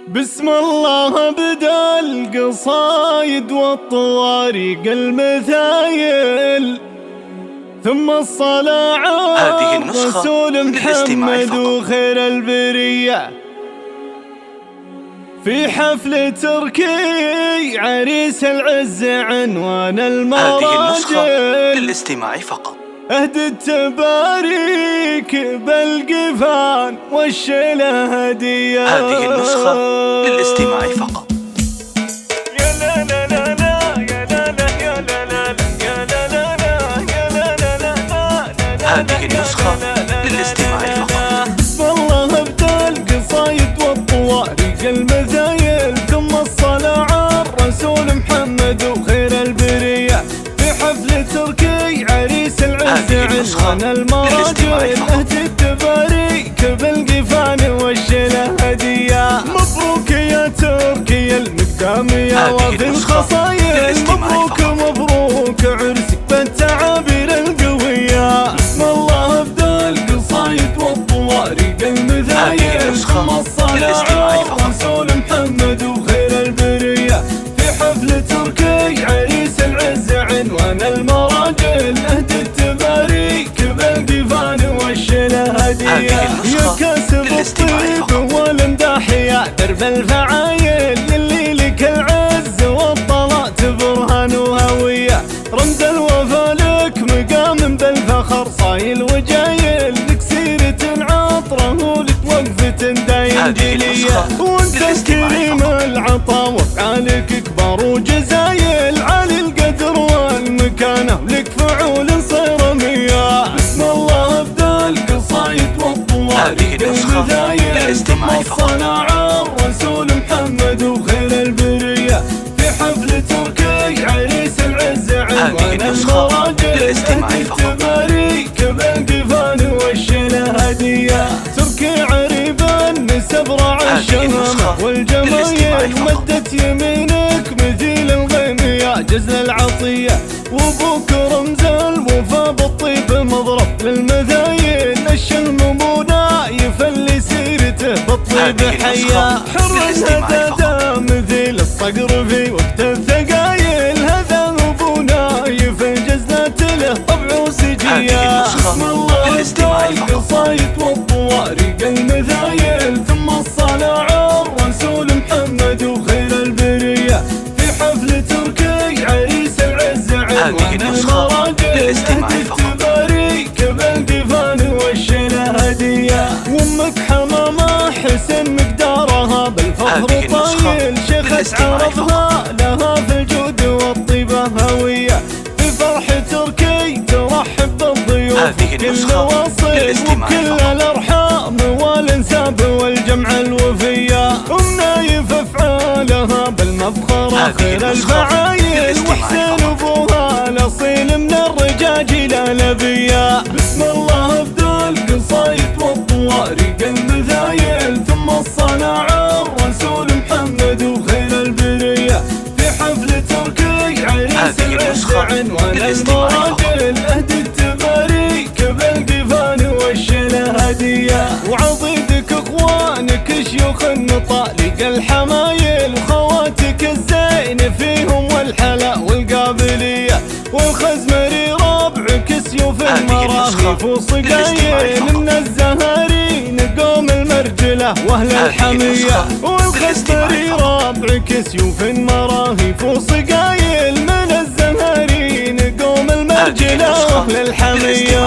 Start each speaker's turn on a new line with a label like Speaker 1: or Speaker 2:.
Speaker 1: بسم الله بدا القصايد والطوارق المثايل، ثم الصلاة على رسول محمد وخير البرية. في حفل تركي عريس العز عنوان المراجل،
Speaker 2: هذه النسخة للاستماع فقط.
Speaker 1: أهد التباريك بالقفان والشيلة هدية.
Speaker 2: هذه النسخة للاستماع فقط.
Speaker 1: يا لا لا لا لا يا لا لا يا لا لا يا لا لا يا لا لا
Speaker 2: هذه النسخة للاستماع فقط.
Speaker 1: والله ابدا القصايد والطوارق المثايل، ثم الصلاة على الرسول محمد وخير البرية. في حفل تركي عريس العز عنوان المراجل، أهد التباريك بالقفان والشيلة هدية. مبروك يا تركي المقدامية وفي الخصايل، مبروك مبروك عرسك بالتعابير القوية. بسم الله ابدا القصايد والطوارق المثايل، ثم الصلاة على الرسول محمد وخير البرية. في حفل تركي عريس العز عنوان المراجل، أهد التباريك بالقفان والشيلة هدية. يا كاسب الطيب والمداح يا درب الفعايل، اللي لك العز والطلعت برهان وهوية. رمز الوفا لك مقام بالفخر صايل وجايل، لك سيرة عطرة ولك وقفة دايم دينية. وانت كريم العطا وافعالك كبار وجزايل، عالي القدر والمكانة ولك فعول صيرمية. بسم الله ابدا القصايد والطوارق المثايل، ثم الصلاة على الرسول محمد وخير البرية. في حفل تركي عريس العز عنوان المراجل، أهد التباريك بالقفان والشيلة هدية. تركي عريب النسب راعي الشهامة والجمايل، مدت يمينك مثيل الغيمية جزل العطية. وابوك رمز الوفا بالطيب مضرب للمثايل، الشلم مو نايف اللي سيرته بالطيب حيا. حر الهدى مثيل الصقر في وقت الثقايل، هذا ابو نايف جزلت له طبع وسجية. بسم الله ابدا القصايد والطوارق المثايل، ثم الصلاة على الرسول محمد وخير البرية. في حفل تركي عريس العز عنوان المراجل، أهد التباريك بالقفان والشيلة هدية. وامك حمامة حسن مقدارها بالفخر طايل، شيخة عرضها لها في الجود والطيبة هوية. في فرح تركي ترحب بالضيوف كل واصل، وكل الارحام والانساب والجمع الوفية. نايف افعالها بالمفخرة خير الفعايل، وحسين ابوها الاصيل من الرجاج الى نبية. بسم الله ابدا القصايد والطوارق المثايل، ثم الصلاة على الرسول محمد وخير البرية. في حفل تركي عريس العز عنوان المراجل، أهد التباريك بالقفان والشيلة هدية. وعضيدك اخوانك شيوخ النطالق الحمايل، وخواتك الزين فيهم والحلا والقابلية. والخزمري ربعك سيوف المراهيف وصقايل، من الزهارين قوم المرجلة واهل الحمية. والخزمري ربعك سيوف مراهيف وصقايل، من الزهارين قوم المرجلة واهل الحمية.